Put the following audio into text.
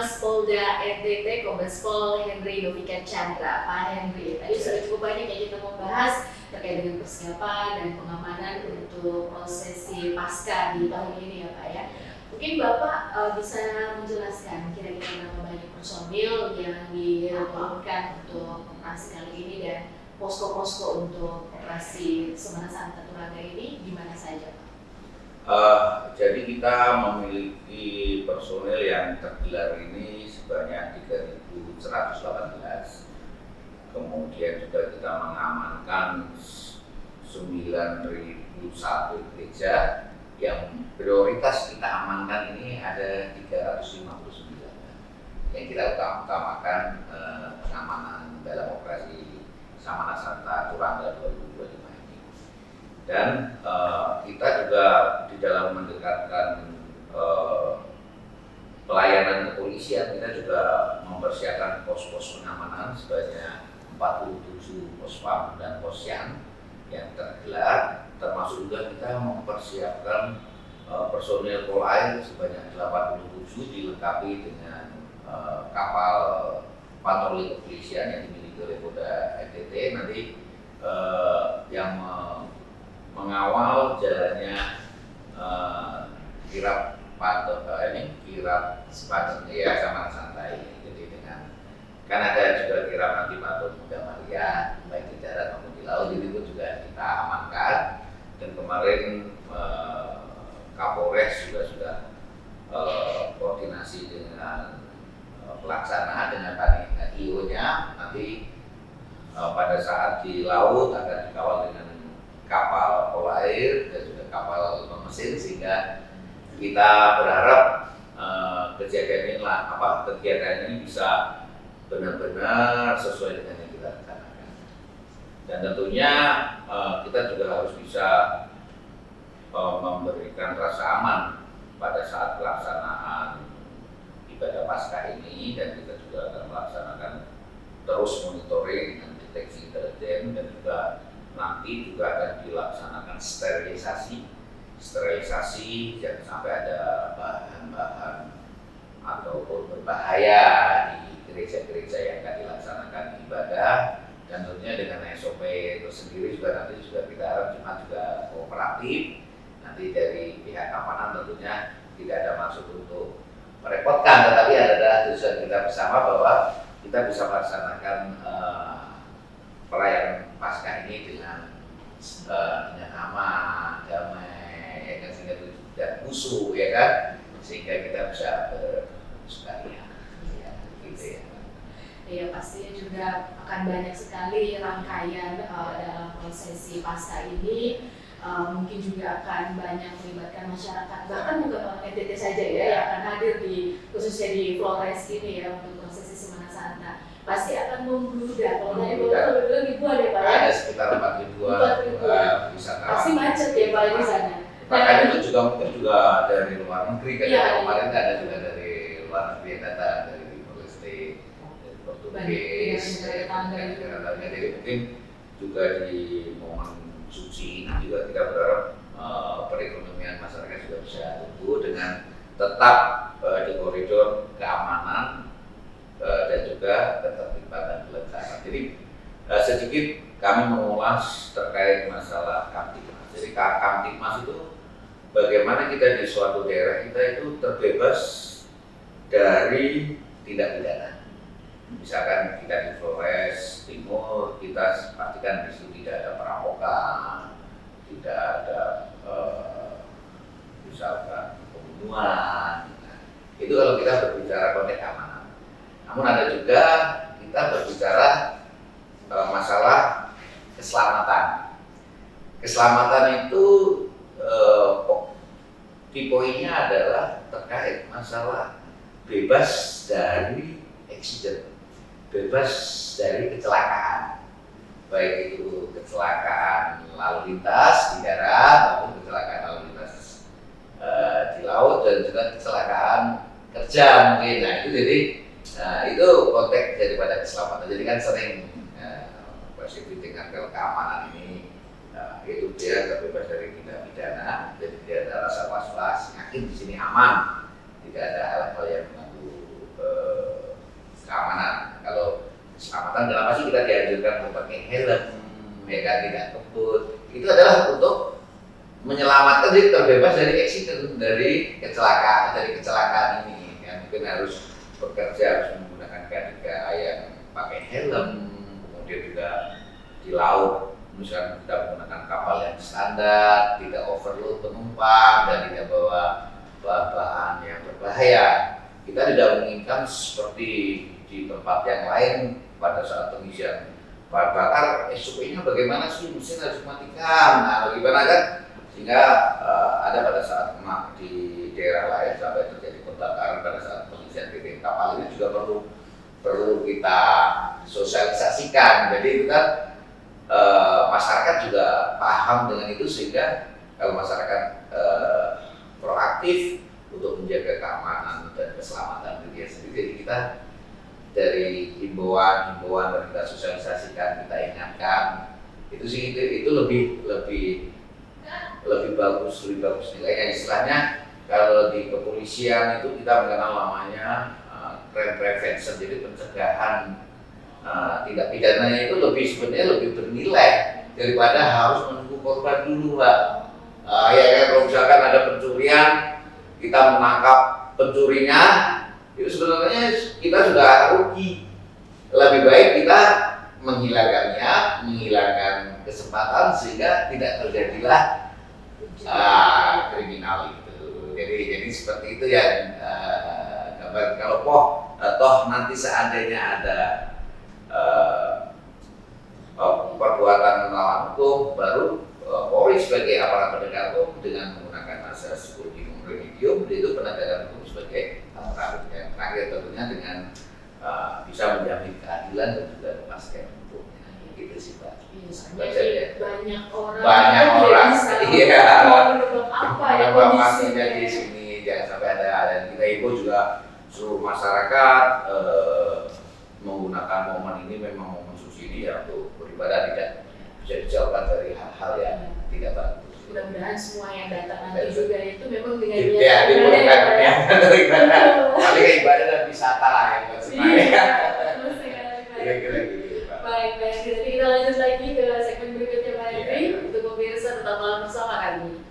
Humas Polda NTT Kombes Pol Henry Novikan Chandra. Pak Henry, tadi sudah cukup banyak yang kita membahas terkait dengan persiapan dan pengamanan untuk prosesi pasca di tahun ini ya Pak ya. Mungkin Bapak bisa menjelaskan kira-kira berapa banyak personil yang diturunkan untuk operasi kali ini dan posko-posko untuk operasi Semana Santa Turaga ini di mana saja Pak? Jadi kita memiliki personil yang tergelar ini sebanyak 3.118. Kemudian juga kita mengamankan 9.001 gereja. Yang prioritas kita amankan ini ada 359. Yang kita utamakan pengamanan dalam operasi Semana Santa Turaga 2025 ini. Dan kita juga di dalam mendekatkan pelayanan kepolisian, kita juga mempersiapkan pos-pos pengamanan sebanyak 47 pospam dan posyan yang tergelar, termasuk juga kita mempersiapkan personil Polair sebanyak 87 dilengkapi dengan kapal patroli kepolisian yang dimiliki oleh Polda NTT nanti yang mengawal jalannya kirap Semana Santai. Jadi dengan kan ada juga kirap nanti patung Bunda Maria baik di darat maupun di laut, itu juga kita amankan. Dan kemarin Kapolres juga sudah koordinasi dengan pelaksana dengan panitia IO-nya nanti pada saat di laut akan dikawal dengan kapal polair dan juga kapal mesin, sehingga kita berharap kegiatan ini bisa benar-benar sesuai dengan yang kita rencanakan. Dan tentunya kita juga harus bisa memberikan rasa aman pada saat pelaksanaan ibadah Paskah ini, dan kita juga akan melaksanakan terus monitoring dengan deteksi intelijen, dan juga nanti juga akan dilaksanakan sterilisasi jangan sampai ada bahan-bahan ataupun berbahaya di gereja-gereja yang akan dilaksanakan ibadah. Dan tentunya dengan SOP itu sendiri juga nanti juga kita harap jemaat juga kooperatif. Nanti dari pihak keamanan tentunya tidak ada maksud untuk merepotkan, tetapi ada tujuan kita bersama bahwa kita bisa melaksanakan pelayanan Paskah ini dengan aman, damai, ya kan, sehingga tidak musuh, ya kan, sehingga kita bisa bersukaria, ya, gitu ya. Ya pastinya juga akan banyak sekali rangkaian dalam prosesi Paskah ini. Mungkin juga akan banyak melibatkan masyarakat, bahkan bukan orang NTT saja ya yang akan hadir khususnya di Flores ini ya untuk prosesi Semana Santa. Pasti akan membludak. Kalau tadi Bapak bilang ribuan ya Pak ya? Ada sekitar 4.000-an wisatawan. Pasti macet ya Pak di sana. Bahkan itu juga mungkin juga dari luar negeri kan. Kemarin ada juga dari luar negeri yang datang, dari Timor-Leste, dari Portugis, jadi mungkin juga di momen suci ini juga kita berharap perekonomian masyarakat juga bisa tumbuh dengan tetap di koridor keamanan dan juga ketertiban dan kelancaran. Jadi sedikit kami mengulas terkait masalah Kamtibmas. Jadi Kamtibmas itu bagaimana kita di suatu daerah kita itu terbebas dari tindak pidana. Misalkan kita di Flores Timur, kita pastikan di situ tidak ada perampokan, tidak ada misalkan pembunuhan. Itu kalau kita berbicara konteks keamanan. Namun ada juga kita berbicara masalah keselamatan. Keselamatan itu di poinnya adalah terkait masalah bebas dari accident, bebas dari kecelakaan, baik itu kecelakaan lalu lintas di darat maupun kecelakaan lalu lintas di laut, dan juga kecelakaan kerja mungkin. Nah itu jadi itu konteks daripada keselamatan. Jadi kan sering positif dengan keamanan ini itu dia terbebas dari tindak pidana, jadi tidak ada rasa was-was, yakin di sini aman, tidak ada hal-hal yang mengganggu pakai helm, ya kan, tidak kebut. Itu adalah untuk menyelamatkan diri terbebas dari accident, dari kecelakaan ini. Ya, mungkin harus bekerja harus menggunakan KDK yang pakai helm, kemudian juga di laut misalnya kita menggunakan kapal yang standar, tidak overload penumpang dan tidak bawa bahan yang berbahaya. Kita tidak menginginkan seperti di tempat yang lain pada saat pengisian bahan bakar, SOP-nya bagaimana sih, mesin harus dimatikan, nah bagaimana kan, sehingga ada pada saat di daerah lain sampai terjadi kebakaran pada saat pengisian BBM kapal ini juga perlu kita sosialisasikan. Jadi itu kan masyarakat juga paham dengan itu, sehingga kalau masyarakat proaktif untuk menjaga keamanan dan keselamatan diri sendiri, jadi kita dari himbauan dan kita sosialisasikan, kita ingatkan, itu sih itu lebih bagus nilainya. Istilahnya kalau di kepolisian itu kita mengenal namanya crime prevention, jadi pencegahan tindak pidananya itu sebenarnya lebih bernilai daripada harus menunggu korban dulu, Mbak. Ya kan, kalau misalkan ada pencurian, kita menangkap pencurinya, itu sebenarnya kita sudah rugi. Lebih baik kita menghilangkan kesempatan sehingga tidak terjadilah kriminal itu. Jadi seperti itu ya, gambar. Kalau toh nanti seandainya ada perbuatan melawan hukum, baru Polri sebagai aparat penegak hukum dengan menggunakan asas ultimum remedium, itu penegakan hukum sebagai aparat yang terakhir tentunya dengan bisa menjamin keadilan dan juga kepastian hukumnya. Gitu sih, Pak. Banyak orang bisa apa ya kondisinya di sini, jangan sampai ada. Dan kita imbau juga seluruh masyarakat menggunakan momen ini memang momen suci ini ya untuk beribadah, tidak bisa dijauhkan dari hal-hal yang tidak bagus. Mudah-mudahan semua yang datang nanti juga itu memang dengan niat dimulaikan dari ibadah, paling ibadah dan wisata lah yang buat Iya, kira-kira gitu, Pak. Baik, nanti kita lanjut lagi ke segmen berikutnya, Pak Henry. Untuk pemirsa tetaplah bersama kami.